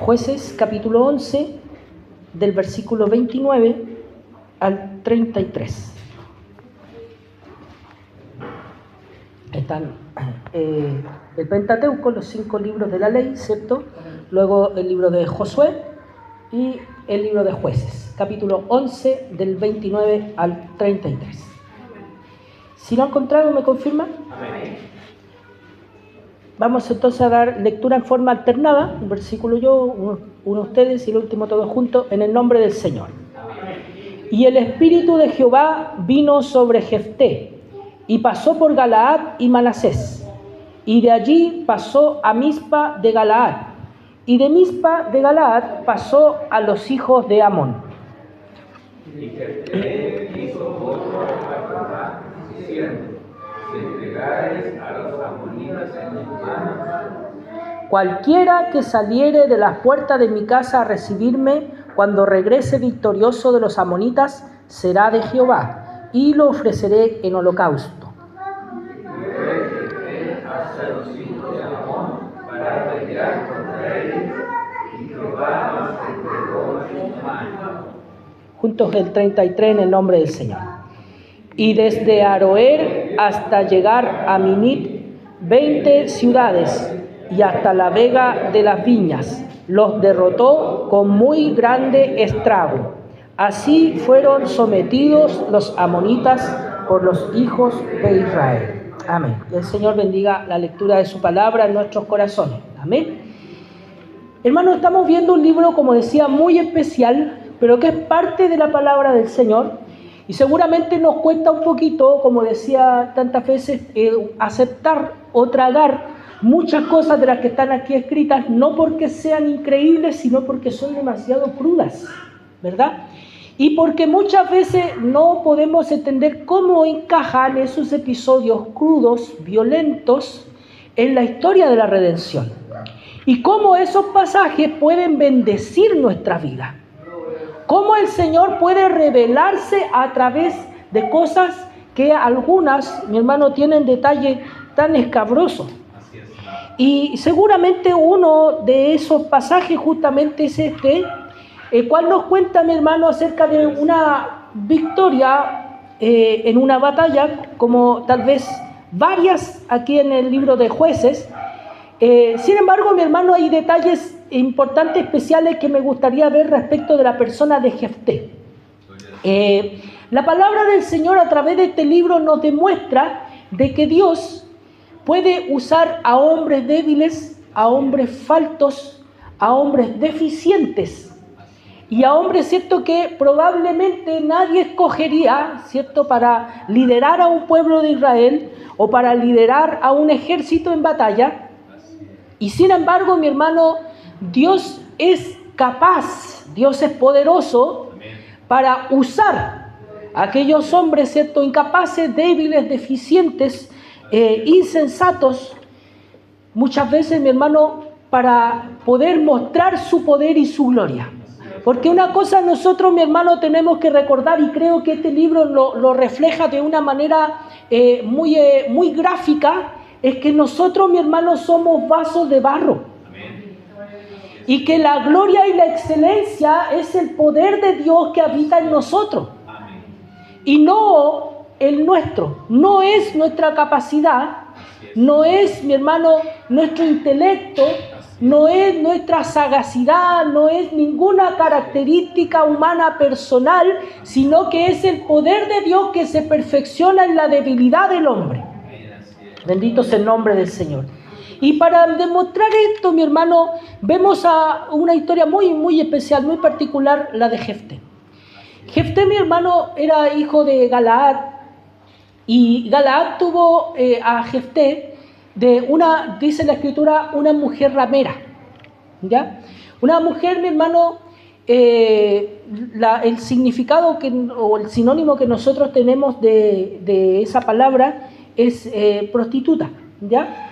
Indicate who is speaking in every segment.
Speaker 1: Jueces capítulo 11, del versículo 29 al 33. Están el Pentateuco, los 5 libros de la ley, ¿cierto? Luego el libro de Josué y el libro de Jueces, capítulo 11, del 29 al 33. Si lo han encontrado, ¿me confirman? Amén. Vamos entonces a dar lectura en forma alternada, un versículo yo, uno ustedes y el último todos juntos, en el nombre del Señor. Y el Espíritu de Jehová vino sobre Jefté, y pasó por Galaad y Manasés, y de allí pasó a Mizpa de Galaad, y de Mizpa de Galaad pasó a los hijos de Amón.
Speaker 2: Y Jefté hizo voto a Jehová, diciendo: si entregares a los amonitas en mis manos,
Speaker 1: cualquiera que saliere de las puertas de mi casa a recibirme, cuando regrese victorioso de los amonitas, será de Jehová, y lo ofreceré en holocausto.
Speaker 2: hacia los hijos de Amón para pelear contra ellos, y Jehová los entregó en sus manos.
Speaker 1: Juntos el 33 en el nombre del Señor. Y desde Aroer hasta llegar a Minit, 20 ciudades, y hasta la vega de las viñas, los derrotó con muy grande estrago. Así fueron sometidos los amonitas por los hijos de Israel. Amén. El Señor bendiga la lectura de su palabra en nuestros corazones. Amén. Hermanos, estamos viendo un libro, como decía, muy especial, pero que es parte de la palabra del Señor. Y seguramente nos cuesta un poquito, como decía tantas veces, aceptar o tragar muchas cosas de las que están aquí escritas, no porque sean increíbles, sino porque son demasiado crudas, ¿verdad? Y porque muchas veces no podemos entender cómo encajan esos episodios crudos, violentos, en la historia de la redención. Y cómo esos pasajes pueden bendecir nuestra vida. Cómo el Señor puede revelarse a través de cosas que algunas, mi hermano, tienen detalles tan escabrosos. Y seguramente uno de esos pasajes justamente es este, el cual nos cuenta, mi hermano, acerca de una victoria en una batalla, como tal vez varias aquí en el libro de Jueces. Sin embargo, mi hermano, hay detalles importantes, especiales, que me gustaría ver respecto de la persona de Jefté. La palabra del Señor a través de este libro nos demuestra de que Dios puede usar a hombres débiles, a hombres faltos, a hombres deficientes y a hombres, ¿cierto?, que probablemente nadie escogería, ¿cierto?, para liderar a un pueblo de Israel o para liderar a un ejército en batalla. Y sin embargo, mi hermano, Dios es capaz, Dios es poderoso para usar a aquellos hombres, ¿cierto?, incapaces, débiles, deficientes, insensatos, muchas veces, mi hermano, para poder mostrar su poder y su gloria. Porque una cosa nosotros, mi hermano, tenemos que recordar, y creo que este libro lo refleja de una manera muy gráfica, es que nosotros, mi hermano, somos vasos de barro. Amén. Y que la gloria y la excelencia es el poder de Dios que habita en nosotros. Amén. Y no el nuestro, no es nuestra capacidad, no es, mi hermano, nuestro intelecto, no es nuestra sagacidad, no es ninguna característica humana personal, sino que es el poder de Dios que se perfecciona en la debilidad del hombre. Bendito sea el nombre del Señor. Y para demostrar esto, mi hermano, vemos a una historia muy especial, muy particular, la de Jefté. Jefté, mi hermano, era hijo de Galaad, y Galaad tuvo a Jefté de una, dice la Escritura, una mujer ramera, ¿ya? Una mujer, mi hermano, el significado o el sinónimo que nosotros tenemos de esa palabra es prostituta, ¿ya?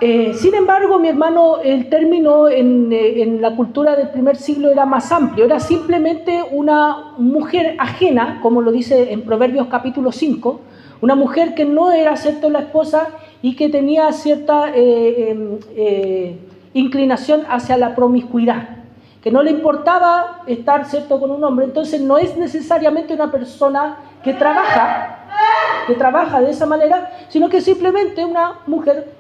Speaker 1: Sin embargo, mi hermano, el término en la cultura del primer siglo era más amplio, era simplemente una mujer ajena, como lo dice en Proverbios capítulo 5, una mujer que no era, ¿cierto?, la esposa y que tenía cierta inclinación hacia la promiscuidad, que no le importaba estar, ¿cierto?, con un hombre. Entonces no es necesariamente una persona que trabaja de esa manera, sino que simplemente una mujer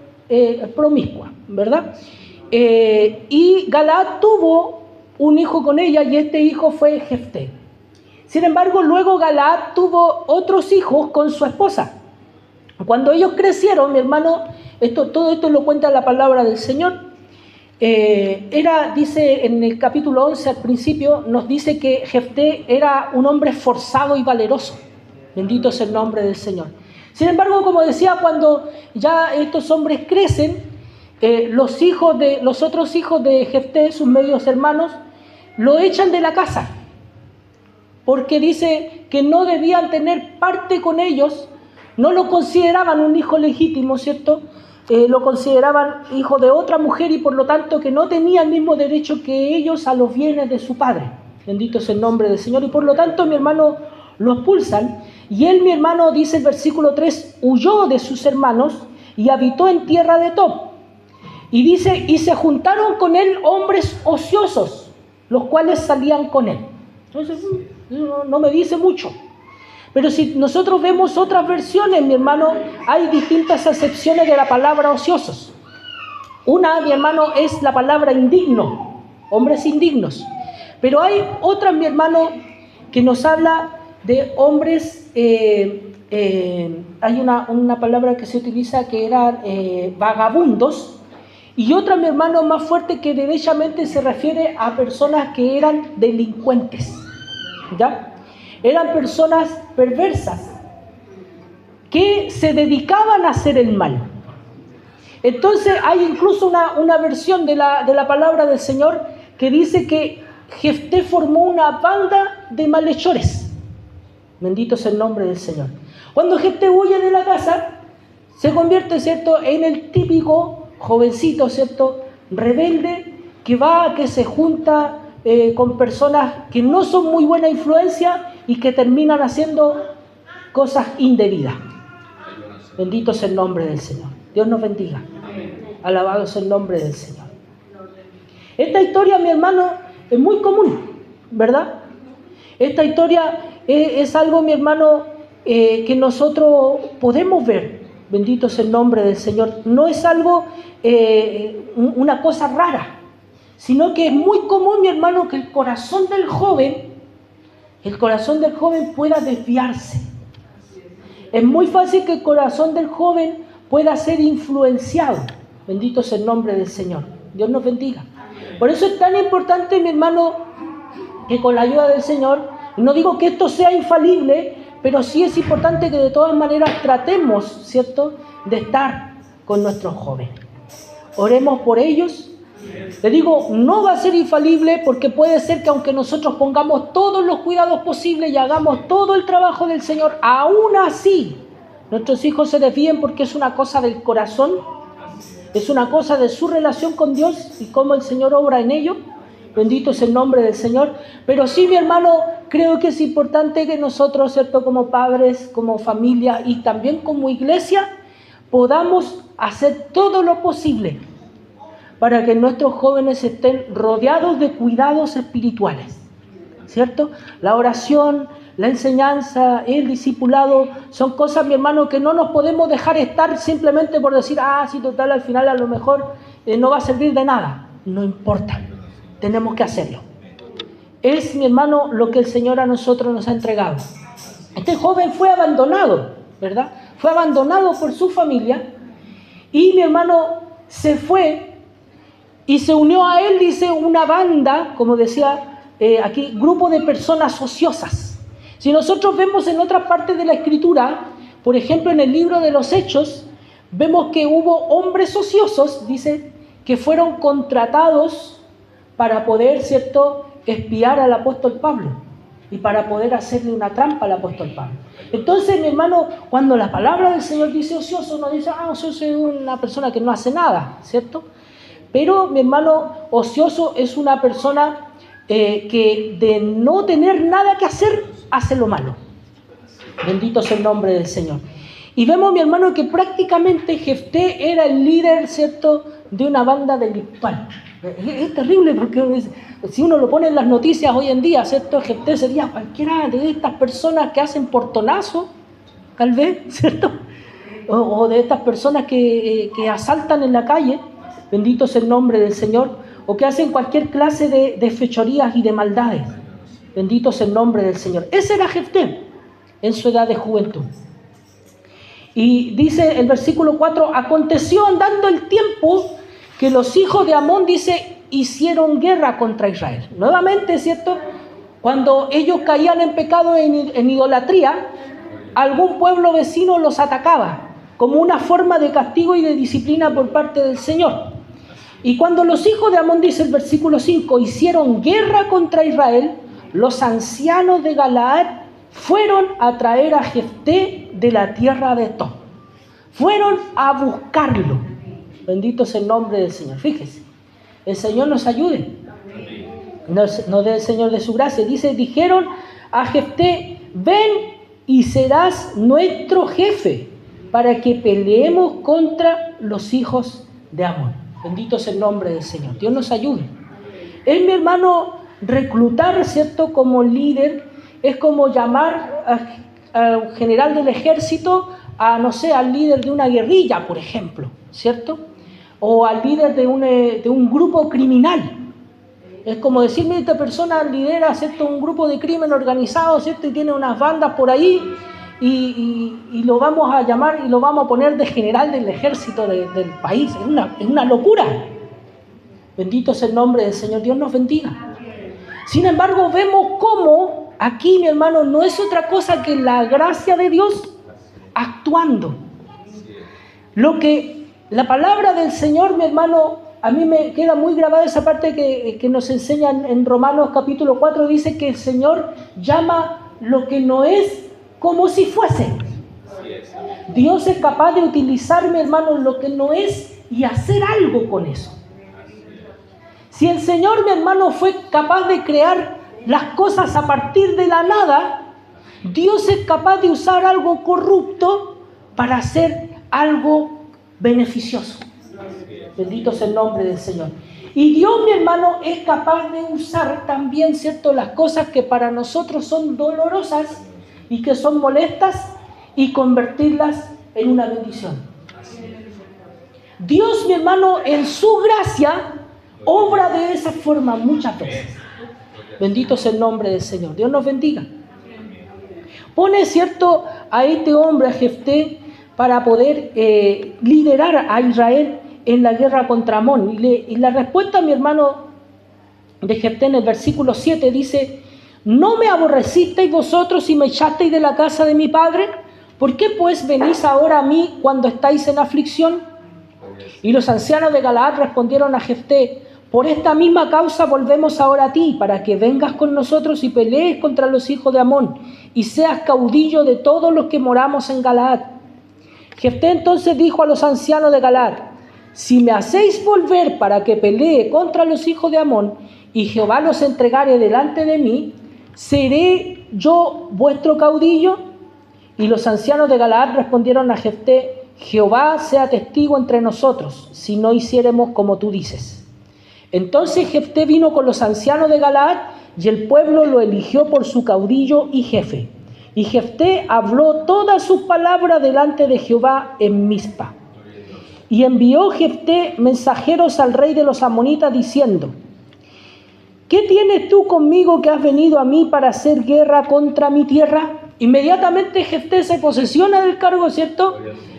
Speaker 1: promiscua, ¿verdad? Y Galaad tuvo un hijo con ella y este hijo fue Jefté. Sin embargo, luego Galaad tuvo otros hijos con su esposa. Cuando ellos crecieron, mi hermano, todo esto lo cuenta la palabra del Señor. Dice en el capítulo 11 al principio, nos dice que Jefté era un hombre esforzado y valeroso. Bendito es el nombre del Señor. Sin embargo, como decía, cuando ya estos hombres crecen, los otros hijos de Jefté, sus medios hermanos, lo echan de la casa, porque dice que no debían tener parte con ellos, no lo consideraban un hijo legítimo, ¿cierto? Lo consideraban hijo de otra mujer y por lo tanto que no tenía el mismo derecho que ellos a los bienes de su padre. Bendito es el nombre del Señor. Y por lo tanto, mi hermano, lo expulsan. Y él, mi hermano, dice el versículo 3, huyó de sus hermanos y habitó en tierra de Tob. Y dice, y se juntaron con él hombres ociosos, los cuales salían con él. Entonces, no me dice mucho. Pero si nosotros vemos otras versiones, mi hermano, hay distintas acepciones de la palabra ociosos. Una, mi hermano, es la palabra indigno, hombres indignos. Pero hay otra, mi hermano, que nos habla de hombres, hay una palabra que se utiliza que eran vagabundos, y otra, mi hermano, más fuerte, que derechamente se refiere a personas que eran delincuentes, ¿ya? Eran personas perversas que se dedicaban a hacer el mal. Entonces hay incluso una versión de la palabra del Señor que dice que Jefté formó una banda de malhechores. Bendito es el nombre del Señor. Cuando Jefté huye de la casa, se convierte, ¿cierto?, en el típico jovencito, ¿cierto?, rebelde, que se junta con personas que no son muy buena influencia y que terminan haciendo cosas indebidas. Bendito es el nombre del Señor. Dios nos bendiga. Alabado es el nombre del Señor. Esta historia, mi hermano, es muy común, ¿verdad? Esta historia es algo, mi hermano, que nosotros podemos ver. Bendito es el nombre del Señor. No es algo, una cosa rara, sino que es muy común, mi hermano, que el corazón del joven pueda desviarse. Es muy fácil que el corazón del joven pueda ser influenciado. Bendito es el nombre del Señor. Dios nos bendiga. Por eso es tan importante, mi hermano, que con la ayuda del Señor, no digo que esto sea infalible, pero sí es importante que de todas maneras tratemos, ¿cierto?, de estar con nuestros jóvenes. Oremos por ellos. Le digo, no va a ser infalible porque puede ser que aunque nosotros pongamos todos los cuidados posibles y hagamos todo el trabajo del Señor, aún así nuestros hijos se desvíen porque es una cosa del corazón, es una cosa de su relación con Dios y cómo el Señor obra en ello. Bendito es el nombre del Señor. Pero sí, mi hermano, creo que es importante que nosotros, ¿cierto?, como padres, como familia y también como iglesia, podamos hacer todo lo posible para que nuestros jóvenes estén rodeados de cuidados espirituales, ¿cierto? La oración, la enseñanza, el discipulado, son cosas, mi hermano, que no nos podemos dejar estar simplemente por decir, sí, total, al final a lo mejor no va a servir de nada. No importa, tenemos que hacerlo. Es, mi hermano, lo que el Señor a nosotros nos ha entregado. Este joven fue abandonado, ¿verdad? Fue abandonado por su familia y, mi hermano, se fue y se unió a él, dice, una banda, como decía aquí, grupo de personas ociosas. Si nosotros vemos en otras partes de la Escritura, por ejemplo en el libro de los Hechos, vemos que hubo hombres ociosos, dice, que fueron contratados para poder, ¿cierto?, espiar al apóstol Pablo y para poder hacerle una trampa al apóstol Pablo. Entonces, mi hermano, cuando la palabra del Señor dice ocioso, no dice, ocioso es una persona que no hace nada, ¿cierto? Pero, mi hermano, ocioso es una persona que de no tener nada que hacer, hace lo malo. Bendito es el nombre del Señor. Y vemos, mi hermano, que prácticamente Jefté era el líder, ¿cierto?, de una banda delictual. Es terrible porque si uno lo pone en las noticias hoy en día, ¿cierto? Jefté sería cualquiera de estas personas que hacen portonazo, tal vez, ¿cierto? O de estas personas que asaltan en la calle, bendito sea el nombre del Señor, o que hacen cualquier clase de fechorías y de maldades. Bendito sea el nombre del Señor. Ese era Jefté en su edad de juventud. Y dice el versículo 4, aconteció andando el tiempo que los hijos de Amón, dice, hicieron guerra contra Israel. Nuevamente, ¿cierto? Cuando ellos caían en pecado, en idolatría, algún pueblo vecino los atacaba como una forma de castigo y de disciplina por parte del Señor. Y cuando los hijos de Amón, dice el versículo 5, hicieron guerra contra Israel, los ancianos de Galaad fueron a traer a Jefté de la tierra de Tob. Fueron a buscarlo. Bendito es el nombre del Señor. Fíjese, el Señor nos ayude. Nos dé el Señor de su gracia. Dice, dijeron a Jefté, ven y serás nuestro jefe para que peleemos contra los hijos de Amón. Bendito es el nombre del Señor. Dios nos ayude. Es, mi hermano, reclutar, ¿cierto? Como líder, es como llamar al general del ejército a, no sé, al líder de una guerrilla, por ejemplo, ¿cierto? O al líder de un grupo criminal. Es como decirme, esta persona lidera, ¿cierto?, un grupo de crimen organizado, ¿cierto?, y tiene unas bandas por ahí, y lo vamos a llamar y lo vamos a poner de general del ejército del país. Es una locura. Bendito es el nombre del Señor. Dios nos bendiga. Sin embargo, vemos cómo aquí, mi hermano, no es otra cosa que la gracia de Dios actuando. Lo que la palabra del Señor, mi hermano, a mí me queda muy grabada esa parte que nos enseñan en Romanos capítulo 4, dice que el Señor llama lo que no es como si fuese. Dios es capaz de utilizar, mi hermano, lo que no es y hacer algo con eso. Si el Señor, mi hermano, fue capaz de crear las cosas a partir de la nada, Dios es capaz de usar algo corrupto para hacer algo beneficioso. Bendito es el nombre del Señor. Y Dios, mi hermano, es capaz de usar también, ¿cierto?, las cosas que para nosotros son dolorosas y que son molestas y convertirlas en una bendición. Dios, mi hermano, en su gracia, obra de esa forma muchas veces. Bendito es el nombre del Señor. Dios nos bendiga. Pone, ¿cierto?, a este hombre, a Jefté, para poder liderar a Israel en la guerra contra Amón. Y la respuesta, mi hermano, de Jefté en el versículo 7 dice, ¿no me aborrecisteis vosotros y me echasteis de la casa de mi padre? ¿Por qué pues venís ahora a mí cuando estáis en aflicción? Y los ancianos de Galaad respondieron a Jefté, por esta misma causa volvemos ahora a ti, para que vengas con nosotros y pelees contra los hijos de Amón, y seas caudillo de todos los que moramos en Galaad. Jefté entonces dijo a los ancianos de Galaad, si me hacéis volver para que pelee contra los hijos de Amón, y Jehová los entregare delante de mí, ¿seré yo vuestro caudillo? Y los ancianos de Galaad respondieron a Jefté, Jehová sea testigo entre nosotros, si no hiciéremos como tú dices. Entonces Jefté vino con los ancianos de Galaad, y el pueblo lo eligió por su caudillo y jefe. Y Jefté habló todas sus palabras delante de Jehová en Mizpa. Y envió Jefté mensajeros al rey de los amonitas diciendo, ¿qué tienes tú conmigo que has venido a mí para hacer guerra contra mi tierra? Inmediatamente Jefté se posesiona del cargo, ¿cierto?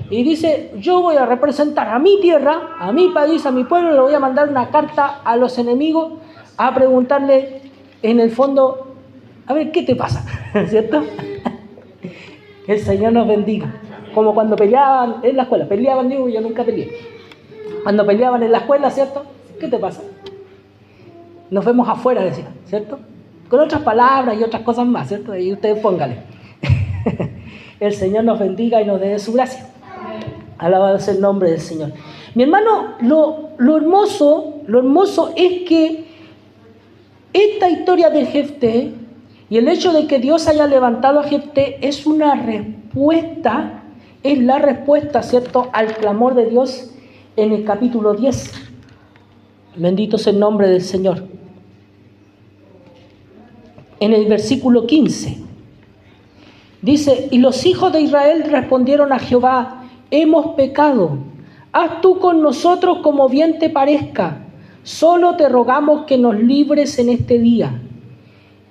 Speaker 1: Y dice, yo voy a representar a mi tierra, a mi país, a mi pueblo, le voy a mandar una carta a los enemigos a preguntarle, en el fondo, a ver, ¿qué te pasa? ¿Cierto? El Señor nos bendiga. Como cuando peleaban en la escuela, digo, yo nunca peleé. Cuando peleaban en la escuela, ¿cierto? ¿Qué te pasa? Nos vemos afuera, decían, ¿cierto? Con otras palabras y otras cosas más, ¿cierto? Y ustedes póngale. El Señor nos bendiga y nos dé su gracia. Alabado sea el nombre del Señor. Mi hermano, lo hermoso es que esta historia de Jefté y el hecho de que Dios haya levantado a Jefté es una respuesta, es la respuesta, ¿cierto?, al clamor de Dios en el capítulo 10. Bendito sea el nombre del Señor. En el versículo 15. Dice, y los hijos de Israel respondieron a Jehová, hemos pecado, haz tú con nosotros como bien te parezca, solo te rogamos que nos libres en este día.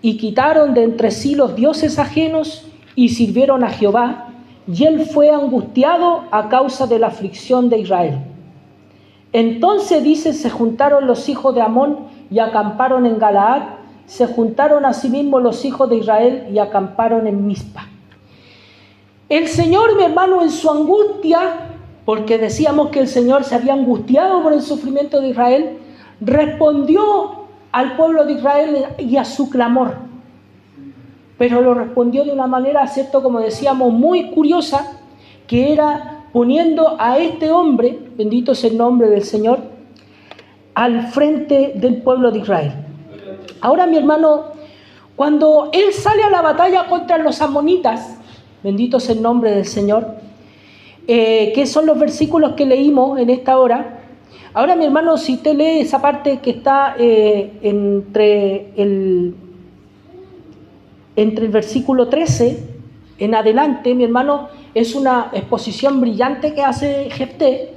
Speaker 1: Y quitaron de entre sí los dioses ajenos y sirvieron a Jehová, y él fue angustiado a causa de la aflicción de Israel. Entonces dice, se juntaron los hijos de Amón y acamparon en Galaad, se juntaron asimismo los hijos de Israel y acamparon en Mizpa. El Señor, mi hermano, en su angustia, porque decíamos que el Señor se había angustiado por el sufrimiento de Israel, respondió al pueblo de Israel y a su clamor. Pero lo respondió de una manera, ¿cierto?, como decíamos, muy curiosa, que era poniendo a este hombre, bendito sea el nombre del Señor, al frente del pueblo de Israel. Ahora, mi hermano, cuando él sale a la batalla contra los amonitas, bendito sea el nombre del Señor, que son los versículos que leímos en esta hora. Ahora, mi hermano, si usted lee esa parte que está entre el versículo 13 en adelante, mi hermano, es una exposición brillante que hace Jefté,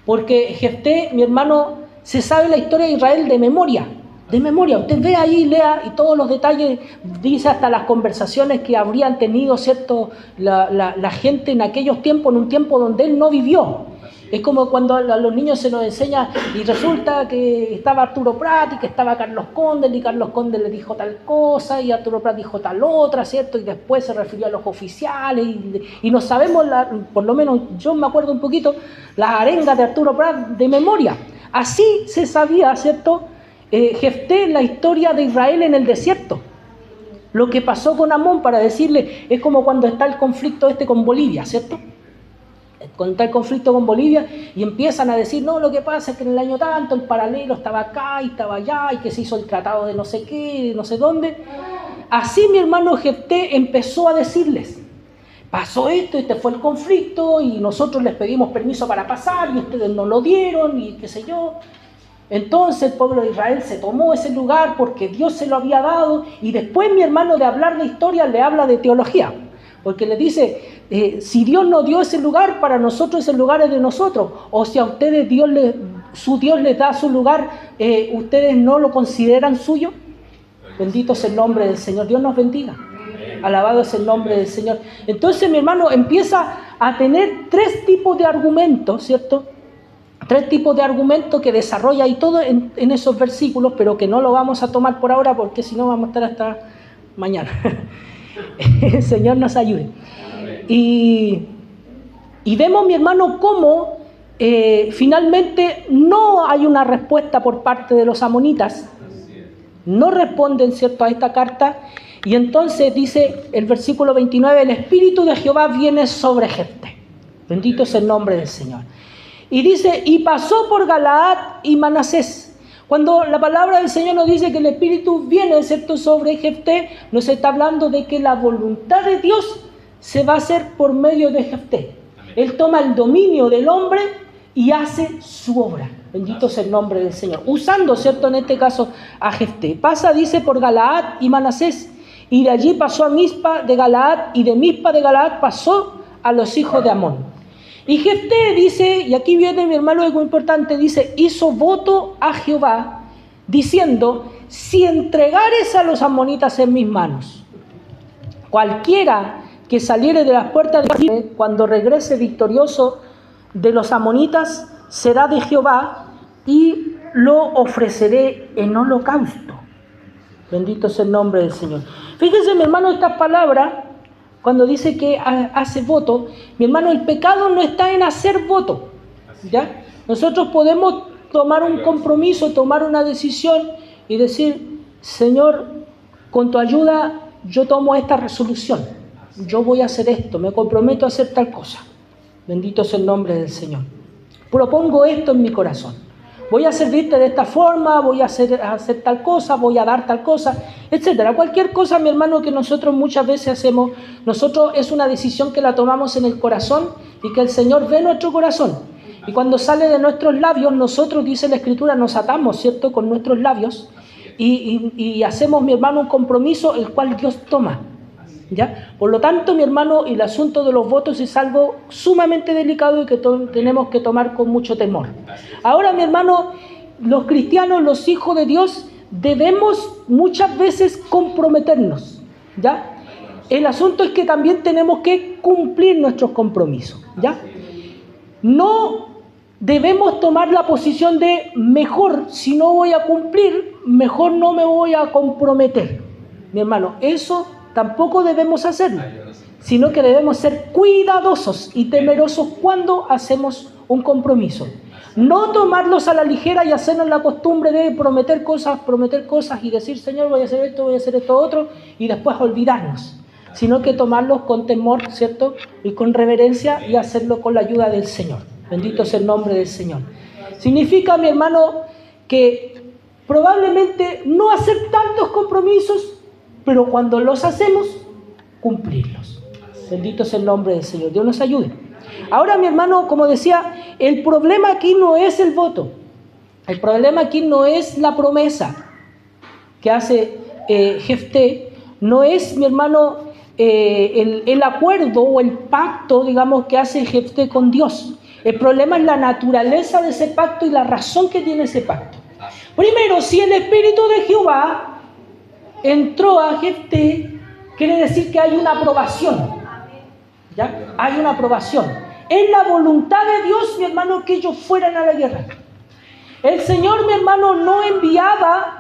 Speaker 1: porque Jefté, mi hermano, se sabe la historia de Israel de memoria. De memoria, usted ve ahí, lea, y todos los detalles, dice hasta las conversaciones que habrían tenido, ¿cierto?, la gente en aquellos tiempos, en un tiempo donde él no vivió. Es como cuando a los niños se nos enseña y resulta que estaba Arturo Prat y que estaba Carlos Condel y Carlos Condel le dijo tal cosa y Arturo Prat dijo tal otra, ¿cierto? Y después se refirió a los oficiales y no sabemos, por lo menos yo me acuerdo un poquito, las arengas de Arturo Prat de memoria. Así se sabía, ¿cierto?, Jefté, la historia de Israel en el desierto. Lo que pasó con Amón, para decirle, es como cuando está el conflicto con Bolivia, ¿cierto? Cuando está el conflicto con Bolivia y empiezan a decir, no, lo que pasa es que en el año tanto el paralelo estaba acá y estaba allá y que se hizo el tratado de no sé qué, de no sé dónde. Así mi hermano Jefté empezó a decirles, pasó esto, este fue el conflicto y nosotros les pedimos permiso para pasar y ustedes no lo dieron y qué sé yo. Entonces el pueblo de Israel se tomó ese lugar porque Dios se lo había dado y después mi hermano de hablar de historia le habla de teología, porque le dice, si Dios nos dio ese lugar, para nosotros ese lugar es de nosotros, o si a ustedes su Dios les da su lugar, ustedes no lo consideran suyo. Bendito es el nombre del Señor, Dios nos bendiga, alabado es el nombre del Señor. Entonces mi hermano empieza a tener tres tipos de argumentos, ¿cierto? Tres tipos de argumentos que desarrolla y todo en esos versículos, pero que no lo vamos a tomar por ahora porque si no vamos a estar hasta mañana. El Señor nos ayude. Y vemos, mi hermano, cómo finalmente no hay una respuesta por parte de los amonitas. No responden, ¿cierto?, a esta carta. Y entonces dice el versículo 29, el Espíritu de Jehová viene sobre Jefté. Bendito es el nombre del Señor. Y dice, y pasó por Galaad y Manasés. Cuando la palabra del Señor nos dice que el Espíritu viene, ¿cierto?, sobre Jefté, nos está hablando de que la voluntad de Dios se va a hacer por medio de Jefté. Él toma el dominio del hombre y hace su obra. Bendito es el nombre del Señor. Usando, ¿cierto?, en este caso a Jefté. Pasa, dice, por Galaad y Manasés. Y de allí pasó a Mizpa de Galaad y de Mizpa de Galaad pasó a los hijos de Amón. Y Jefté dice, y aquí viene mi hermano algo importante, dice, hizo voto a Jehová, diciendo, si entregares a los amonitas en mis manos, cualquiera que saliere de las puertas de Israel, cuando regrese victorioso de los amonitas, será de Jehová y lo ofreceré en holocausto. Bendito es el nombre del Señor. Fíjense, mi hermano, estas palabras, cuando dice que hace voto, mi hermano, el pecado no está en hacer voto, ¿ya? Nosotros podemos tomar un compromiso, tomar una decisión y decir, Señor, con tu ayuda yo tomo esta resolución, yo voy a hacer esto, me comprometo a hacer tal cosa. Bendito es el nombre del Señor. Propongo esto en mi corazón. Voy a servirte de esta forma, voy a hacer tal cosa, voy a dar tal cosa, etcétera. Cualquier cosa, mi hermano, que nosotros muchas veces hacemos, nosotros es una decisión que la tomamos en el corazón y que el Señor ve nuestro corazón. Y cuando sale de nuestros labios, nosotros, dice la Escritura, nos atamos, ¿cierto?, con nuestros labios y hacemos, mi hermano, un compromiso el cual Dios toma, ¿ya? Por lo tanto, mi hermano, el asunto de los votos es algo sumamente delicado y que tenemos que tomar con mucho temor. Ahora, mi hermano, los cristianos, los hijos de Dios, debemos muchas veces comprometernos, ¿ya? El asunto es que también tenemos que cumplir nuestros compromisos, ¿ya? No debemos tomar la posición de mejor, si no voy a cumplir, mejor no me voy a comprometer. Mi hermano, eso tampoco debemos hacerlo, sino que debemos ser cuidadosos y temerosos cuando hacemos un compromiso. No tomarlos a la ligera y hacernos la costumbre de prometer cosas y decir, Señor, voy a hacer esto otro, y después olvidarnos, sino que tomarlos con temor, ¿cierto?, y con reverencia, y hacerlo con la ayuda del Señor. Bendito sea el nombre del Señor. Significa, mi hermano, que probablemente no hacer tantos compromisos, pero cuando los hacemos, cumplirlos. Bendito sea el nombre del Señor. Dios nos ayude. Ahora, mi hermano, como decía, el problema aquí no es el voto. El problema aquí no es la promesa que hace Jefté. No es, mi hermano, el acuerdo o el pacto, digamos, que hace Jefté con Dios. El problema es la naturaleza de ese pacto y la razón que tiene ese pacto. Primero, si el Espíritu de Jehová entró a Jefté, quiere decir que hay una aprobación. ¿Ya? Hay una aprobación. Es la voluntad de Dios, mi hermano, que ellos fueran a la guerra. El Señor, mi hermano, no enviaba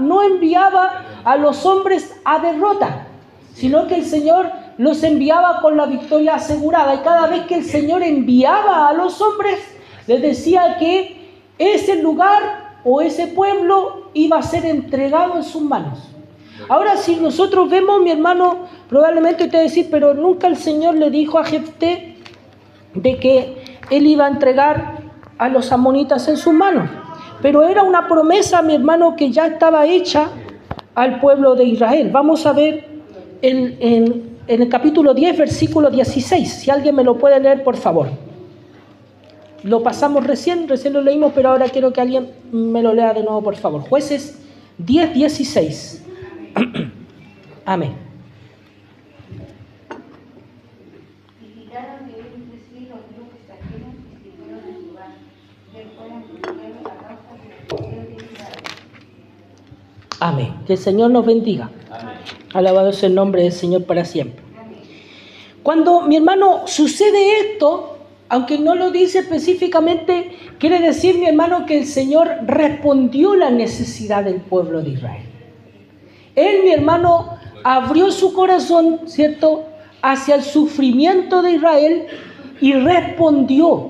Speaker 1: a los hombres a derrota, sino que el Señor los enviaba con la victoria asegurada. Y cada vez que el Señor enviaba a los hombres, les decía que ese lugar o ese pueblo iba a ser entregado en sus manos. Ahora, si nosotros vemos, mi hermano, probablemente usted decir, pero nunca el Señor le dijo a Jefté de que él iba a entregar a los amonitas en sus manos. Pero era una promesa, mi hermano, que ya estaba hecha al pueblo de Israel. Vamos a ver en el capítulo 10, versículo 16. Si alguien me lo puede leer, por favor. Lo pasamos recién lo leímos, pero ahora quiero que alguien me lo lea de nuevo, por favor. Jueces 10, 16. Amén. Amén. Que el Señor nos bendiga. Amén. Alabado sea el nombre del Señor para siempre. Cuando, mi hermano, sucede esto, aunque no lo dice específicamente, quiere decir, mi hermano, que el Señor respondió la necesidad del pueblo de Israel. Él, mi hermano, abrió su corazón, ¿cierto?, hacia el sufrimiento de Israel y respondió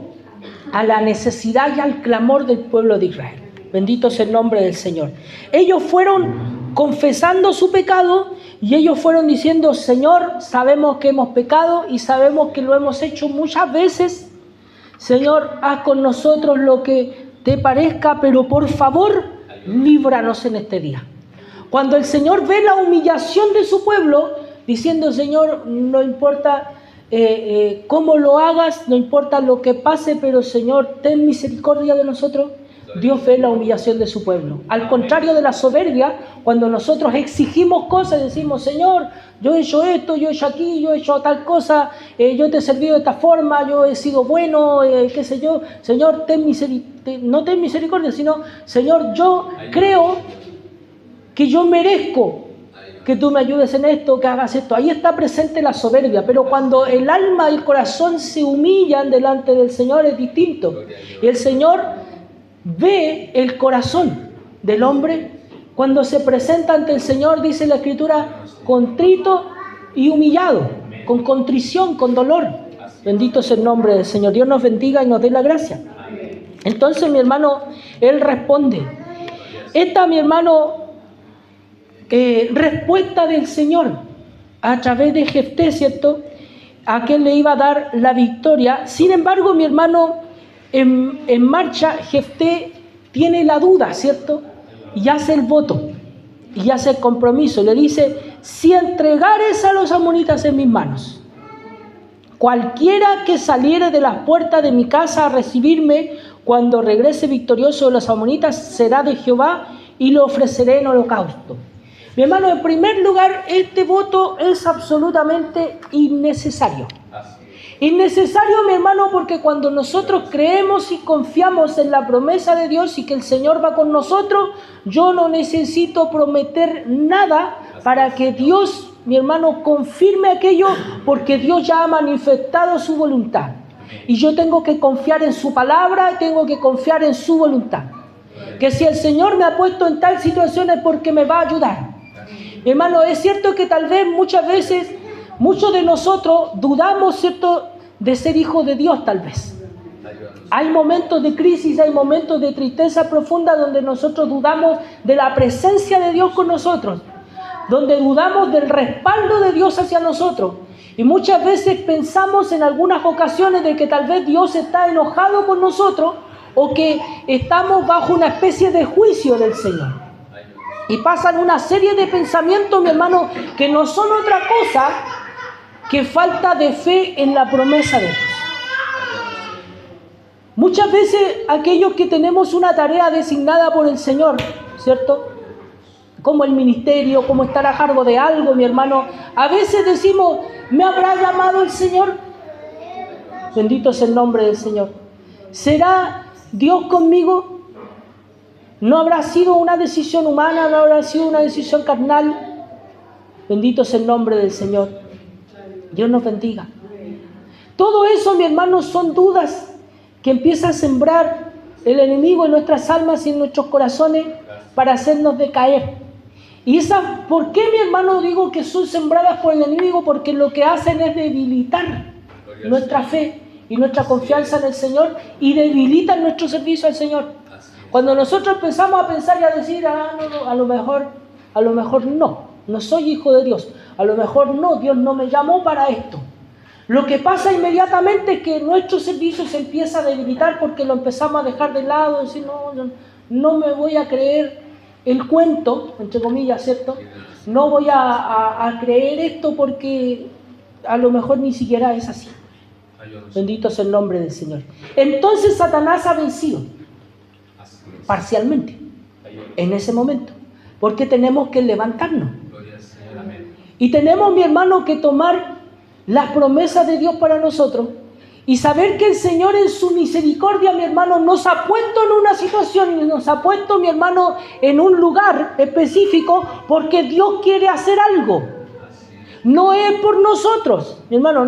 Speaker 1: a la necesidad y al clamor del pueblo de Israel. Bendito sea el nombre del Señor. Ellos fueron confesando su pecado y ellos fueron diciendo, Señor, sabemos que hemos pecado y sabemos que lo hemos hecho muchas veces. Señor, haz con nosotros lo que te parezca, pero por favor, líbranos en este día. Cuando el Señor ve la humillación de su pueblo, diciendo, Señor, no importa cómo lo hagas, no importa lo que pase, pero Señor, ten misericordia de nosotros. Dios ve la humillación de su pueblo. Al contrario de la soberbia, cuando nosotros exigimos cosas, decimos, Señor, yo he hecho esto, yo he hecho aquí, yo he hecho tal cosa, yo te he servido de esta forma, yo he sido bueno, qué sé yo. Señor, no ten misericordia, sino, Señor, yo creo que yo merezco que tú me ayudes en esto, que hagas esto. Ahí está presente la soberbia, pero cuando el alma y el corazón se humillan delante del Señor es distinto. Y el Señor ve el corazón del hombre cuando se presenta ante el Señor, dice la Escritura, contrito y humillado, con contrición, con dolor. Bendito sea el nombre del Señor. Dios nos bendiga y nos dé la gracia. Entonces, mi hermano, Él responde. Esta, mi hermano, respuesta del Señor a través de Jefté, ¿cierto?, a quien le iba a dar la victoria. Sin embargo, mi hermano, en marcha, Jefté tiene la duda, ¿cierto?, y hace el voto, y hace el compromiso. Le dice, si entregares a los amonitas en mis manos, cualquiera que saliere de las puertas de mi casa a recibirme, Cuando regrese victorioso de los amonitas, será de Jehová y lo ofreceré en holocausto. Mi hermano, en primer lugar, este voto es absolutamente innecesario. Innecesario, mi hermano, porque cuando nosotros creemos y confiamos en la promesa de Dios y que el Señor va con nosotros, yo no necesito prometer nada para que Dios, mi hermano, confirme aquello, porque Dios ya ha manifestado su voluntad. Y yo tengo que confiar en su palabra, tengo que confiar en su voluntad. Que si el Señor me ha puesto en tal situación es porque me va a ayudar. Mi hermano, es cierto que tal vez muchas veces, muchos de nosotros dudamos, ¿cierto?, de ser hijos de Dios tal vez. Hay momentos de crisis, hay momentos de tristeza profunda donde nosotros dudamos de la presencia de Dios con nosotros, donde dudamos del respaldo de Dios hacia nosotros. Y muchas veces pensamos en algunas ocasiones de que tal vez Dios está enojado con nosotros o que estamos bajo una especie de juicio del Señor. Y pasan una serie de pensamientos, mi hermano, que no son otra cosa que falta de fe en la promesa de Dios. Muchas veces aquellos que tenemos una tarea designada por el Señor, ¿cierto?, como el ministerio, como estar a cargo de algo, mi hermano, a veces decimos, ¿me habrá llamado el Señor? Bendito es el nombre del Señor. ¿Será Dios conmigo? ¿No habrá sido una decisión humana? ¿No habrá sido una decisión carnal? Bendito es el nombre del Señor. Dios nos bendiga. Todo eso, mi hermano, son dudas que empieza a sembrar el enemigo en nuestras almas y en nuestros corazones para hacernos decaer. Y ¿por qué, mi hermano, digo que son sembradas por el enemigo? Porque lo que hacen es debilitar nuestra fe y nuestra confianza en el Señor y debilitan nuestro servicio al Señor. Cuando nosotros empezamos a pensar y a decir, no, a lo mejor no soy hijo de Dios, a lo mejor no, Dios no me llamó para esto. Lo que pasa inmediatamente es que nuestro servicio se empieza a debilitar porque lo empezamos a dejar de lado, decir, no me voy a creer el cuento, entre comillas, ¿cierto? No voy a creer esto porque a lo mejor ni siquiera es así. Bendito es el nombre del Señor. Entonces Satanás ha vencido parcialmente en ese momento, porque tenemos que levantarnos. Y tenemos, mi hermano, que tomar las promesas de Dios para nosotros y saber que el Señor en su misericordia, mi hermano, nos ha puesto en una situación y nos ha puesto, mi hermano, en un lugar específico porque Dios quiere hacer algo. No es por nosotros, mi hermano,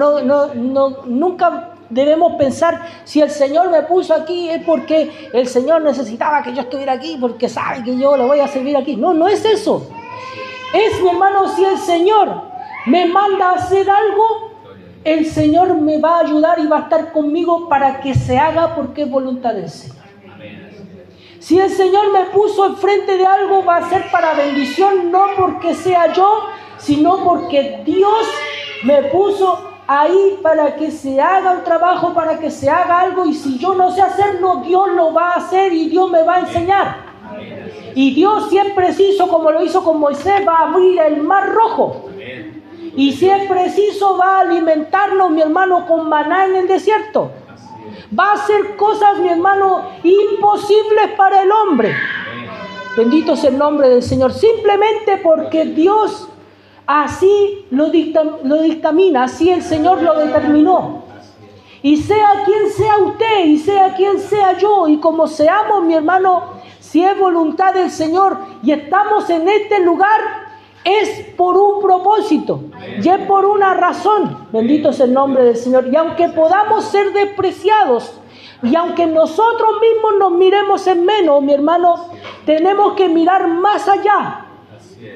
Speaker 1: nunca debemos pensar si el Señor me puso aquí es porque el Señor necesitaba que yo estuviera aquí porque sabe que yo le voy a servir aquí. No es eso. Es, mi hermano, si el Señor me manda a hacer algo, el Señor me va a ayudar y va a estar conmigo para que se haga porque es voluntad del Señor. Si el Señor me puso enfrente de algo, va a ser para bendición, no porque sea yo, sino porque Dios me puso ahí para que se haga un trabajo, para que se haga algo, y si yo no sé hacerlo, Dios lo va a hacer y Dios me va a enseñar. Y Dios, si es preciso, como lo hizo con Moisés, va a abrir el mar rojo. Y si es preciso, va a alimentarnos, mi hermano, con maná en el desierto. Va a hacer cosas, mi hermano, imposibles para el hombre. Bendito es el nombre del Señor. Simplemente porque Dios así lo dictamina, así el Señor lo determinó. Y sea quien sea usted, y sea quien sea yo, y como seamos, mi hermano, si es voluntad del Señor y estamos en este lugar, es por un propósito y es por una razón. Bendito es el nombre del Señor. Y aunque podamos ser despreciados y aunque nosotros mismos nos miremos en menos, mi hermano, tenemos que mirar más allá.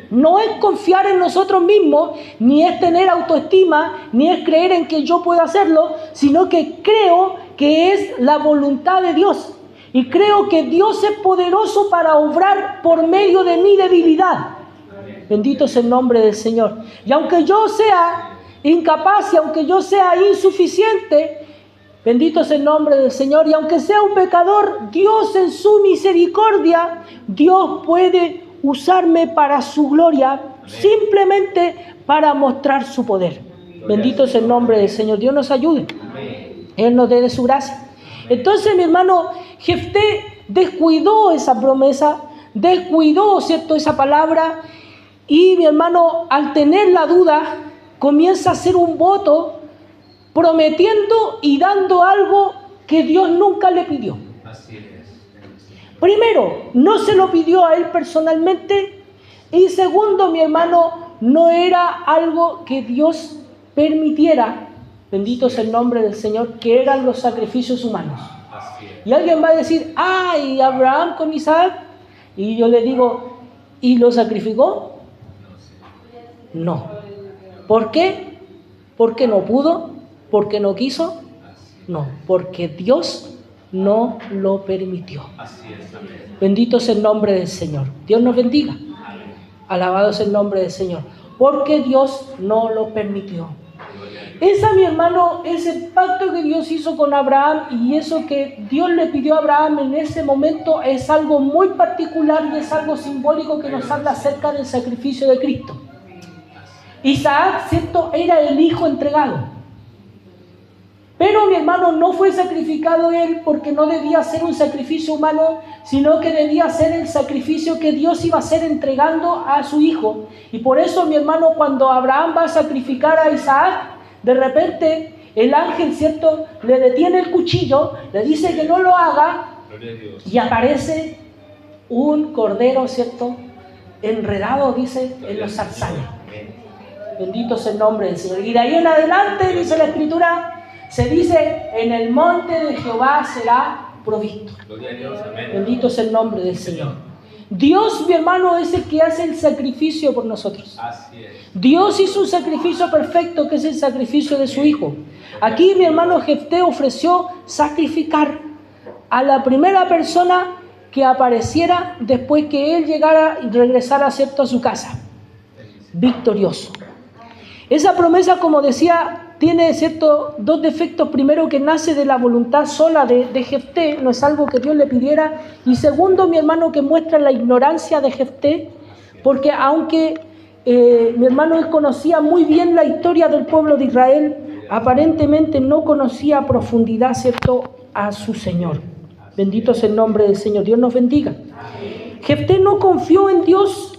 Speaker 1: No es confiar en nosotros mismos, ni es tener autoestima, ni es creer en que yo puedo hacerlo, sino que creo que es la voluntad de Dios. Y creo que Dios es poderoso para obrar por medio de mi debilidad. Bendito es el nombre del Señor. Y aunque yo sea incapaz y aunque yo sea insuficiente, bendito es el nombre del Señor. Y aunque sea un pecador, Dios en su misericordia, Dios puede usarme para su gloria, simplemente para mostrar su poder. Bendito es el nombre del Señor. Dios nos ayude. Él nos dé de su gracia. Entonces, mi hermano, Jefté descuidó esa promesa, descuidó, ¿cierto?, esa palabra, y mi hermano, al tener la duda, comienza a hacer un voto prometiendo y dando algo que Dios nunca le pidió.
Speaker 2: Así es.
Speaker 1: Primero, no se lo pidió a él personalmente, y segundo, mi hermano, no era algo que Dios permitiera, bendito sea el nombre del Señor, que eran los sacrificios humanos.
Speaker 2: Así es.
Speaker 1: Y alguien va a decir, ¿y Abraham con Isaac? Y yo le digo, ¿y lo sacrificó? No. ¿Por qué? ¿Porque no pudo? ¿Porque no quiso? No, porque Dios no lo permitió.
Speaker 2: Así es. Amén.
Speaker 1: Bendito sea el nombre del Señor. Dios nos bendiga. Alabado sea el nombre del Señor. Porque Dios no lo permitió. Esa, mi hermano, ese pacto que Dios hizo con Abraham y eso que Dios le pidió a Abraham en ese momento es algo muy particular y es algo simbólico que nos habla acerca del sacrificio de Cristo. Isaac, ¿cierto?, era el hijo entregado. Pero, mi hermano, no fue sacrificado él porque no debía ser un sacrificio humano, sino que debía ser el sacrificio que Dios iba a hacer entregando a su hijo. Y por eso, mi hermano, cuando Abraham va a sacrificar a Isaac, de repente el ángel, ¿cierto?, le detiene el cuchillo, le dice que no lo haga, y aparece un cordero, ¿cierto?, enredado, dice, en los zarzales. Bendito sea el nombre del Señor. Y de ahí en adelante, dice la Escritura, se dice, en el monte de Jehová será provisto. Bendito sea el nombre del Señor. Dios, mi hermano, es el que hace el sacrificio por nosotros.
Speaker 2: Así es.
Speaker 1: Dios hizo un sacrificio perfecto, que es el sacrificio de su Hijo. Aquí, mi hermano, Jefté ofreció sacrificar a la primera persona que apareciera después que él llegara y regresara, ¿cierto?, a su casa, victorioso. Esa promesa, como decía, tiene, ¿cierto?, dos defectos. Primero, que nace de la voluntad sola de Jefté, no es algo que Dios le pidiera. Y segundo, mi hermano, que muestra la ignorancia de Jefté, porque aunque mi hermano él conocía muy bien la historia del pueblo de Israel, aparentemente no conocía a profundidad, ¿cierto?, a su Señor. Bendito es el nombre del Señor. Dios nos bendiga. Jefté no confió en Dios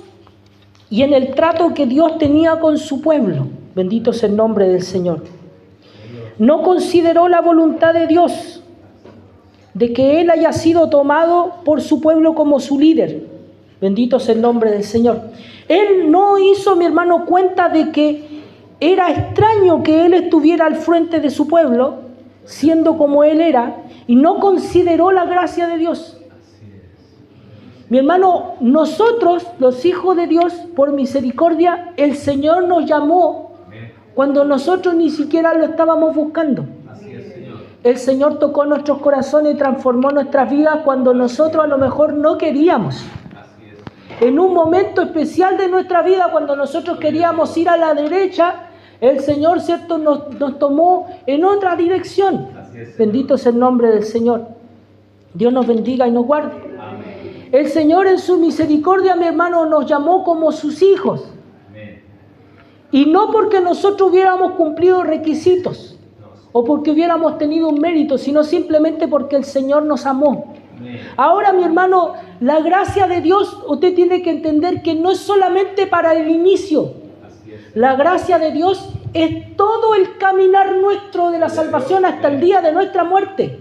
Speaker 1: y en el trato que Dios tenía con su pueblo. Bendito es el nombre del Señor. No consideró la voluntad de Dios de que él haya sido tomado por su pueblo como su líder. Bendito es el nombre del Señor. Él no hizo, mi hermano, cuenta de que era extraño que él estuviera al frente de su pueblo, siendo como él era, y no consideró la gracia de Dios. Mi hermano, nosotros, los hijos de Dios, por misericordia, el Señor nos llamó cuando nosotros ni siquiera lo estábamos buscando. El Señor tocó nuestros corazones y transformó nuestras vidas cuando nosotros a lo mejor no queríamos. En un momento especial de nuestra vida, cuando nosotros queríamos ir a la derecha, el Señor, ¿cierto?, nos tomó en otra dirección. Bendito es el nombre del Señor. Dios nos bendiga y nos guarde. El Señor en su misericordia, mi hermano, nos llamó como sus hijos. Y no porque nosotros hubiéramos cumplido requisitos o porque hubiéramos tenido un mérito, sino simplemente porque el Señor nos amó. Ahora, mi hermano, la gracia de Dios, usted tiene que entender que no es solamente para el inicio. La gracia de Dios es todo el caminar nuestro de la salvación hasta el día de nuestra muerte.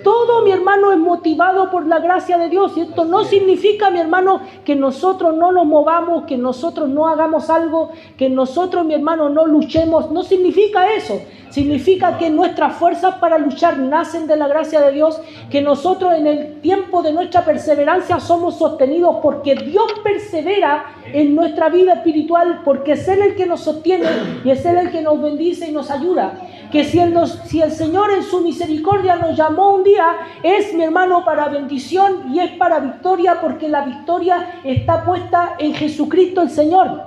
Speaker 1: Todo, mi hermano, es motivado por la gracia de Dios. Y esto no significa, mi hermano, que nosotros no nos movamos, que nosotros no hagamos algo, que nosotros, mi hermano, no luchemos. No significa eso. Significa que nuestras fuerzas para luchar nacen de la gracia de Dios, que nosotros en el tiempo de nuestra perseverancia somos sostenidos porque Dios persevera en nuestra vida espiritual, porque es Él el que nos sostiene y es Él el que nos bendice y nos ayuda. Que si el Señor en su misericordia nos llamó un día, es, mi hermano, para bendición y es para victoria, porque la victoria está puesta en Jesucristo el Señor,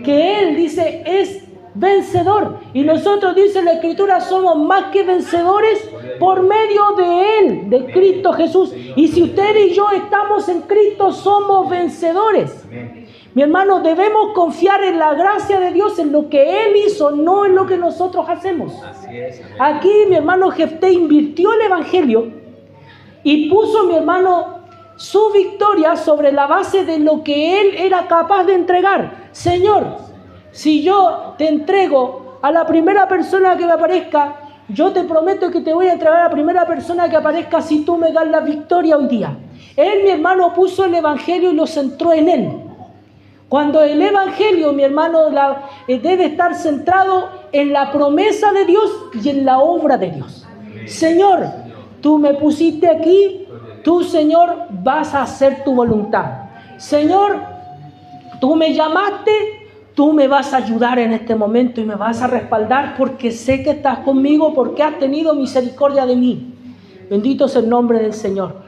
Speaker 1: que Él dice es vencedor. Y nosotros, dice la Escritura, somos más que vencedores por medio de Él, de Cristo Jesús. Y si usted y yo estamos en Cristo, somos vencedores. Mi hermano, debemos confiar en la gracia de Dios, en lo que Él hizo, no en lo que nosotros hacemos.
Speaker 2: Así es. Amén.
Speaker 1: Aquí mi hermano Jefté invirtió el evangelio y puso, mi hermano, su victoria sobre la base de lo que él era capaz de entregar. Señor, si yo te entrego a la primera persona que me aparezca, yo te prometo que te voy a entregar a la primera persona que aparezca si tú me das la victoria hoy día. Él, mi hermano, puso el evangelio y lo centró en él. Cuando el evangelio, mi hermano, debe estar centrado en la promesa de Dios y en la obra de Dios. Señor, tú me pusiste aquí, tú, Señor, vas a hacer tu voluntad. Señor, tú me llamaste, tú me vas a ayudar en este momento y me vas a respaldar porque sé que estás conmigo, porque has tenido misericordia de mí. Bendito es el nombre del Señor.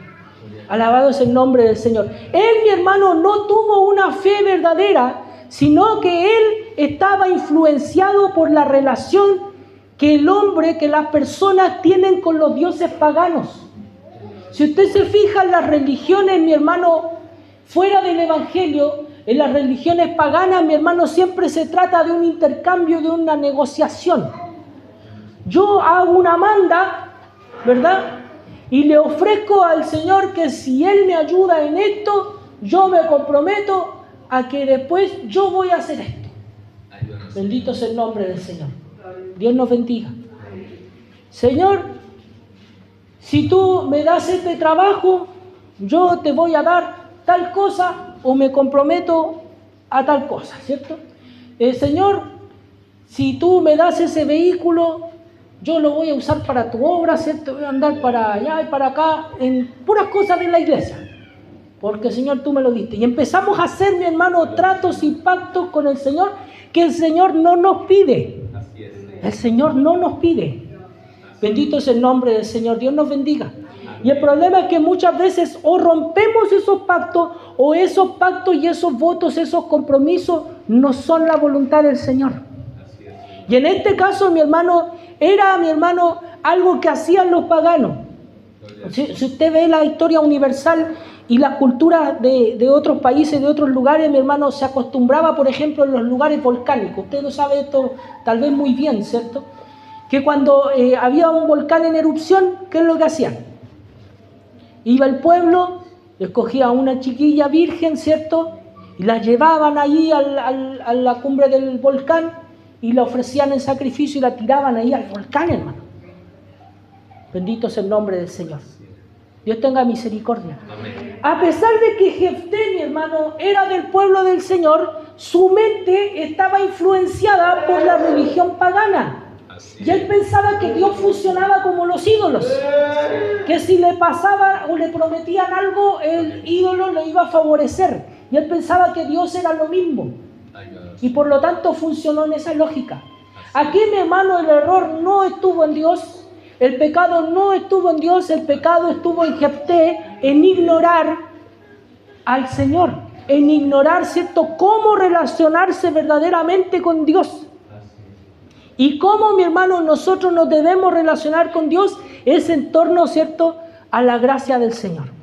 Speaker 1: Alabado es el nombre del Señor. Él, mi hermano, no tuvo una fe verdadera, sino que él estaba influenciado por la relación que el hombre, que las personas tienen con los dioses paganos. Si usted se fija en las religiones, mi hermano, fuera del evangelio, en las religiones paganas, mi hermano, siempre se trata de un intercambio, de una negociación. Yo hago una manda, ¿verdad? Y le ofrezco al Señor que si Él me ayuda en esto, yo me comprometo a que después yo voy a hacer esto. Bendito es el nombre del Señor. Dios nos bendiga. Señor, si tú me das este trabajo, yo te voy a dar tal cosa o me comprometo a tal cosa, ¿cierto? Señor, si tú me das ese vehículo, yo lo voy a usar para tu obra, ¿cierto? Voy a andar para allá y para acá en puras cosas de la iglesia. Porque, Señor, tú me lo diste. Y empezamos a hacer, mi hermano, tratos y pactos con el Señor que el Señor no nos pide. El Señor no nos pide. Bendito es el nombre del Señor. Dios nos bendiga. Y el problema es que muchas veces o rompemos esos pactos o esos pactos y esos votos, esos compromisos no son la voluntad del Señor. Y en este caso, mi hermano, era, mi hermano, algo que hacían los paganos. Si usted ve la historia universal y la cultura de otros países, de otros lugares, mi hermano, se acostumbraba, por ejemplo, en los lugares volcánicos. Usted lo sabe esto tal vez muy bien, ¿cierto? Que cuando había un volcán en erupción, ¿qué es lo que hacían? Iba el pueblo, escogía a una chiquilla virgen, ¿cierto? Y la llevaban allí a la cumbre del volcán y la ofrecían en sacrificio y la tiraban ahí al volcán, hermano. Bendito es el nombre del Señor. Dios tenga misericordia. Amén. A pesar de que Jefté, mi hermano, era del pueblo del Señor, su mente estaba influenciada por la religión pagana. Y él pensaba que Dios funcionaba como los ídolos. Que si le pasaba o le prometían algo, el ídolo le iba a favorecer. Y él pensaba que Dios era lo mismo. Y por lo tanto funcionó en esa lógica. Aquí, mi hermano, el error no estuvo en Dios, el pecado no estuvo en Dios, el pecado estuvo en Jefté, en ignorar al Señor, en ignorar, ¿cierto?, cómo relacionarse verdaderamente con Dios. Y cómo, mi hermano, nosotros nos debemos relacionar con Dios es en torno, ¿cierto?, a la gracia del Señor.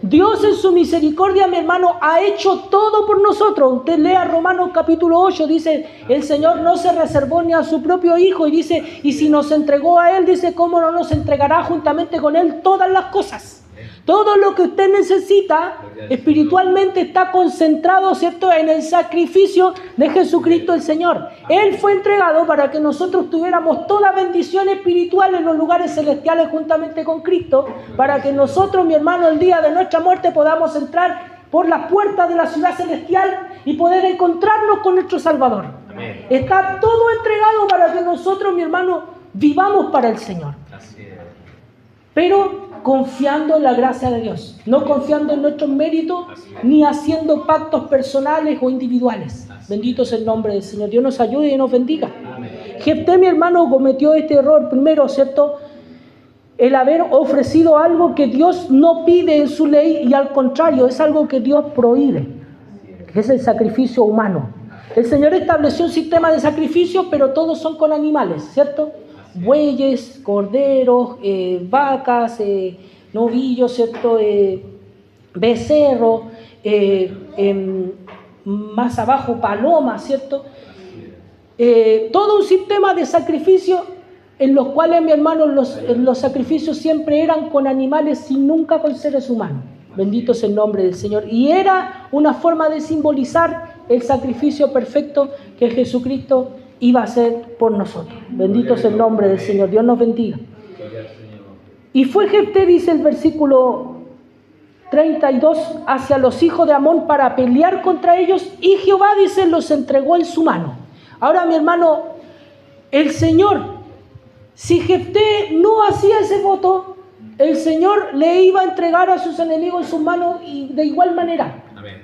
Speaker 1: Dios en su misericordia, mi hermano, ha hecho todo por nosotros. Usted lea Romanos capítulo 8, dice, el Señor no se reservó ni a su propio Hijo, y dice, y si nos entregó a Él, dice, ¿cómo no nos entregará juntamente con Él todas las cosas? Todo lo que usted necesita espiritualmente está concentrado, ¿cierto?, en el sacrificio de Jesucristo el Señor. Él fue entregado para que nosotros tuviéramos toda bendición espiritual en los lugares celestiales juntamente con Cristo, para que nosotros, mi hermano, el día de nuestra muerte podamos entrar por las puertas de la ciudad celestial y poder encontrarnos con nuestro Salvador. Amén. Está todo entregado para que nosotros, mi hermano, vivamos para el Señor. Pero confiando en la gracia de Dios, no confiando en nuestros méritos, ni haciendo pactos personales o individuales. Bendito es el nombre del Señor. Dios nos ayude y nos bendiga. Jefté, mi hermano, cometió este error primero, ¿cierto? El haber ofrecido algo que Dios no pide en su ley, y al contrario, es algo que Dios prohíbe, que es el sacrificio humano. El Señor estableció un sistema de sacrificio, pero todos son con animales, ¿cierto? Bueyes, corderos, vacas, novillos, ¿cierto? Becerros, más abajo paloma, ¿cierto? Todo un sistema de sacrificio en los cuales, mi hermano, los sacrificios siempre eran con animales y nunca con seres humanos. Bendito es el nombre del Señor. Y era una forma de simbolizar el sacrificio perfecto que Jesucristo iba a hacer por nosotros. Bendito es el nombre del Señor. Dios nos bendiga. Y fue Jefté, dice el versículo 32, hacia los hijos de Amón para pelear contra ellos, y Jehová, dice, los entregó en su mano. Ahora, mi hermano, el Señor, si Jefté no hacía ese voto, el Señor le iba a entregar a sus enemigos en sus manos y de igual manera. Amén.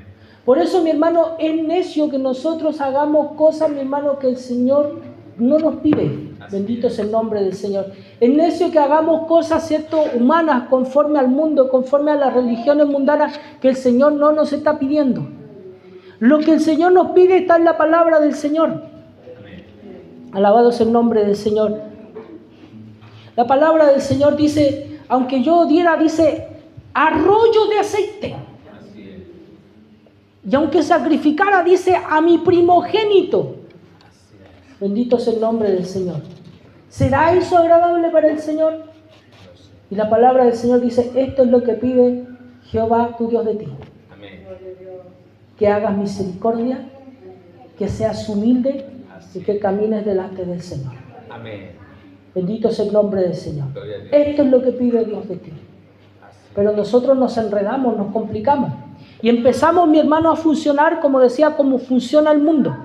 Speaker 1: Por eso, mi hermano, es necio que nosotros hagamos cosas, mi hermano, que el Señor no nos pide. Bendito es el nombre del Señor. Es necio que hagamos cosas, ¿cierto?, humanas, conforme al mundo, conforme a las religiones mundanas, que el Señor no nos está pidiendo. Lo que el Señor nos pide está en la palabra del Señor. Amén. Alabado es el nombre del Señor. La palabra del Señor dice, aunque yo diera, dice, arroyo de aceite. Y aunque sacrificara, dice, a mi primogénito. Bendito es el nombre del Señor. ¿Será eso agradable para el Señor? Y la palabra del Señor dice, esto es lo que pide Jehová, tu Dios, de ti. Amén. Que hagas misericordia, que seas humilde y que camines delante del Señor. Amén. Bendito es el nombre del Señor. Esto es lo que pide Dios de ti. Pero nosotros nos enredamos, nos complicamos. Y empezamos, mi hermano, a funcionar, como decía, como funciona el mundo.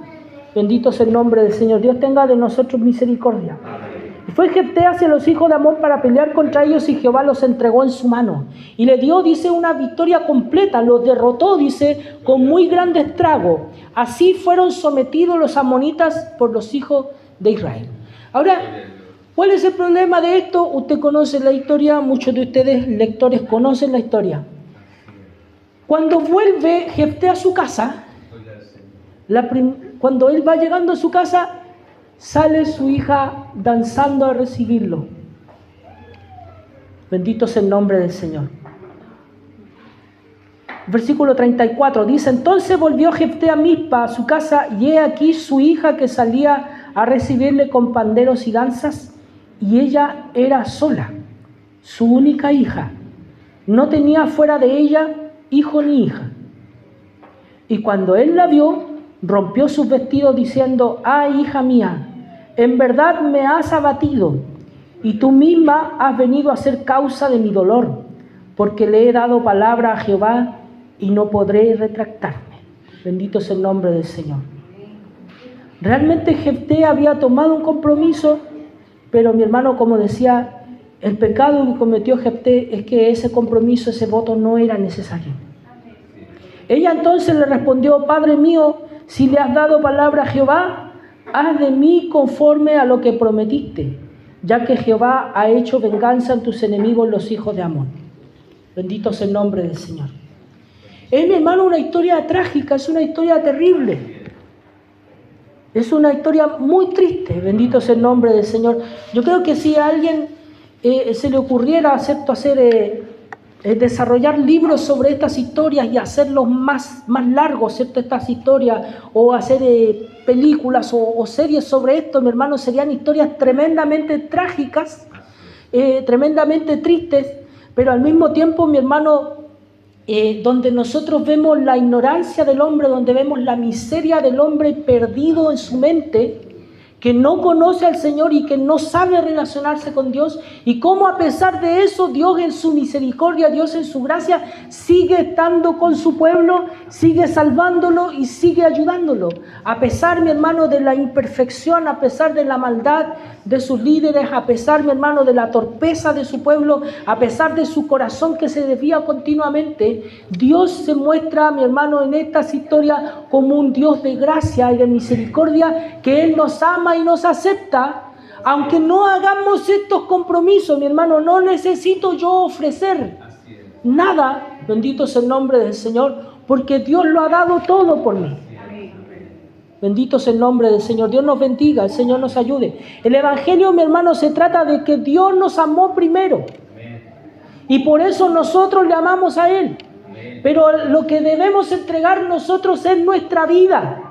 Speaker 1: Bendito es el nombre del Señor. Dios tenga de nosotros misericordia. Y fue Jefté hacia los hijos de Amón para pelear contra ellos, y Jehová los entregó en su mano. Y le dio, dice, una victoria completa. Los derrotó, dice, con muy grande estrago. Así fueron sometidos los amonitas por los hijos de Israel. Ahora, ¿cuál es el problema de esto? Usted conoce la historia, muchos de ustedes lectores conocen la historia. Cuando vuelve Jefté a su casa, cuando él va llegando a su casa, sale su hija danzando a recibirlo. Bendito es el nombre del Señor. Versículo 34 dice, entonces volvió Jefté a Mizpa, a su casa, y he aquí su hija que salía a recibirle con panderos y danzas, y ella era sola, su única hija. No tenía fuera de ella hijo ni hija. Y cuando él la vio, rompió sus vestidos diciendo, ay, hija mía, en verdad me has abatido, y tú misma has venido a ser causa de mi dolor, porque le he dado palabra a Jehová y no podré retractarme. Bendito es el nombre del Señor. Realmente Jefté había tomado un compromiso, pero mi hermano, como decía, el pecado que cometió Jefté es que ese compromiso, ese voto no era necesario. Ella entonces le respondió, Padre mío, si le has dado palabra a Jehová, haz de mí conforme a lo que prometiste, ya que Jehová ha hecho venganza en tus enemigos, los hijos de Amón. Bendito es el nombre del Señor. Es, mi hermano, una historia trágica, es una historia terrible. Es una historia muy triste. Bendito es el nombre del Señor. Yo creo que si a alguien se le ocurriera desarrollar libros sobre estas historias y hacerlos más largos, ¿cierto? Estas historias, o hacer películas o series sobre esto, mi hermano, serían historias tremendamente trágicas, tremendamente tristes, pero al mismo tiempo, mi hermano, donde nosotros vemos la ignorancia del hombre, donde vemos la miseria del hombre perdido en su mente, que no conoce al Señor y que no sabe relacionarse con Dios, y cómo a pesar de eso Dios en su misericordia, Dios en su gracia sigue estando con su pueblo, sigue salvándolo y sigue ayudándolo, a pesar, mi hermano, de la imperfección, a pesar de la maldad de sus líderes, a pesar, mi hermano, de la torpeza de su pueblo, a pesar de su corazón que se desvía continuamente. Dios se muestra, mi hermano, en estas historias como un Dios de gracia y de misericordia, que Él nos ama y nos acepta, aunque no hagamos estos compromisos. Mi hermano, no necesito yo ofrecer nada, bendito es el nombre del Señor, porque Dios lo ha dado todo por mí. Bendito es el nombre del Señor. Dios nos bendiga, el Señor nos ayude. El Evangelio, mi hermano, se trata de que Dios nos amó primero, y por eso nosotros le amamos a Él. Pero lo que debemos entregar nosotros es nuestra vida.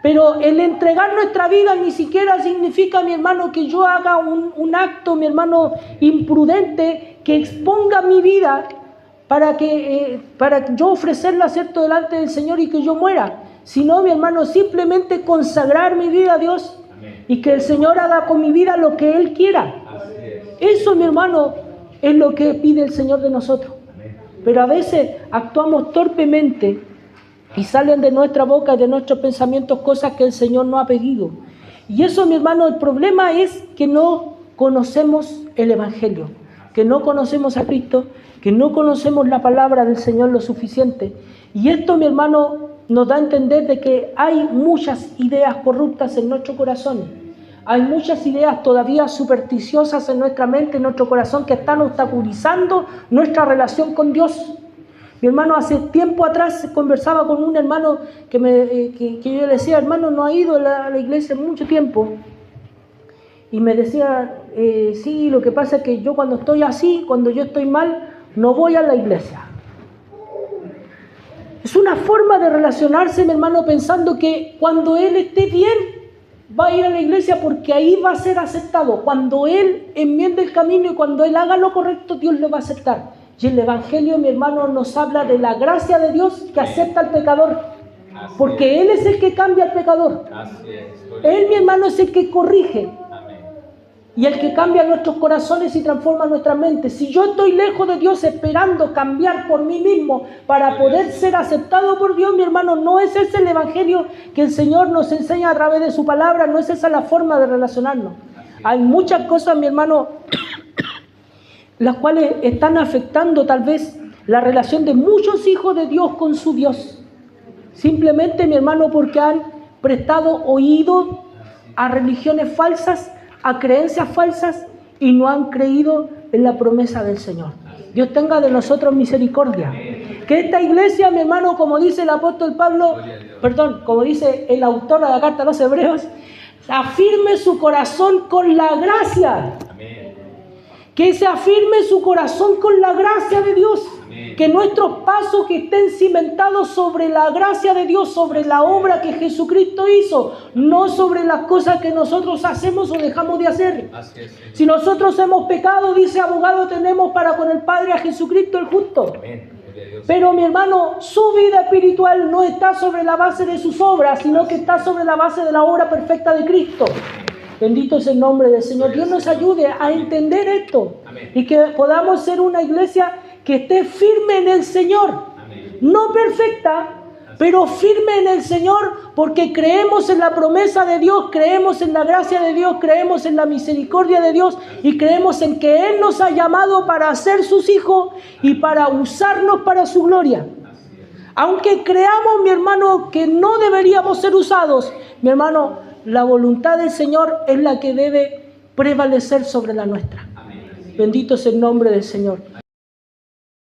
Speaker 1: Pero el entregar nuestra vida ni siquiera significa, mi hermano, que yo haga un acto, mi hermano, imprudente, que exponga mi vida para yo ofrecerla, ¿cierto?, delante del Señor y que yo muera. Sino, mi hermano, simplemente consagrar mi vida a Dios. Amén. Y que el Señor haga con mi vida lo que Él quiera. Eso, mi hermano, es lo que pide el Señor de nosotros. Amén. Pero a veces actuamos torpemente y salen de nuestra boca y de nuestros pensamientos cosas que el Señor no ha pedido. Y eso, mi hermano, el problema es que no conocemos el Evangelio, que no conocemos a Cristo, que no conocemos la palabra del Señor lo suficiente. Y esto, mi hermano, nos da a entender de que hay muchas ideas corruptas en nuestro corazón. Hay muchas ideas todavía supersticiosas en nuestra mente, en nuestro corazón, que están obstaculizando nuestra relación con Dios. Mi hermano, hace tiempo atrás conversaba con un hermano que yo le decía, hermano, no ha ido a la iglesia en mucho tiempo. Y me decía, sí, lo que pasa es que yo cuando estoy así, cuando yo estoy mal, no voy a la iglesia. Es una forma de relacionarse, mi hermano, pensando que cuando él esté bien, va a ir a la iglesia porque ahí va a ser aceptado. Cuando él enmiende el camino y cuando él haga lo correcto, Dios lo va a aceptar. Y el Evangelio, mi hermano, nos habla de la gracia de Dios que acepta al pecador. Porque Él es el que cambia al pecador. Él, mi hermano, es el que corrige. Y el que cambia nuestros corazones y transforma nuestra mente. Si yo estoy lejos de Dios esperando cambiar por mí mismo para poder ser aceptado por Dios, mi hermano, no es ese el Evangelio que el Señor nos enseña a través de su palabra, no es esa la forma de relacionarnos. Hay muchas cosas, mi hermano, las cuales están afectando tal vez la relación de muchos hijos de Dios con su Dios. Simplemente, mi hermano, porque han prestado oído a religiones falsas, a creencias falsas y no han creído en la promesa del Señor. Dios tenga de nosotros misericordia. Que esta iglesia, mi hermano, como dice el apóstol Pablo, como dice el autor de la carta a los Hebreos, afirme su corazón con la gracia. Que se afirme su corazón con la gracia de Dios. Amén. Que nuestros pasos que estén cimentados sobre la gracia de Dios, sobre la obra que Jesucristo hizo, no sobre las cosas que nosotros hacemos o dejamos de hacer. Si nosotros hemos pecado, dice abogado, tenemos para con el Padre a Jesucristo el justo. Amén. Pero mi hermano, su vida espiritual no está sobre la base de sus obras, sino que está sobre la base de la obra perfecta de Cristo. Bendito es el nombre del Señor. Dios nos ayude a entender esto. Amén. Y que podamos ser una iglesia que esté firme en el Señor. Amén. No perfecta, pero firme en el Señor, porque creemos en la promesa de Dios, creemos en la gracia de Dios, creemos en la misericordia de Dios y creemos en que Él nos ha llamado para ser sus hijos y para usarnos para su gloria. Aunque creamos, mi hermano, que no deberíamos ser usados, mi hermano, la voluntad del Señor es la que debe prevalecer sobre la nuestra. Amén. Bendito es el nombre del Señor.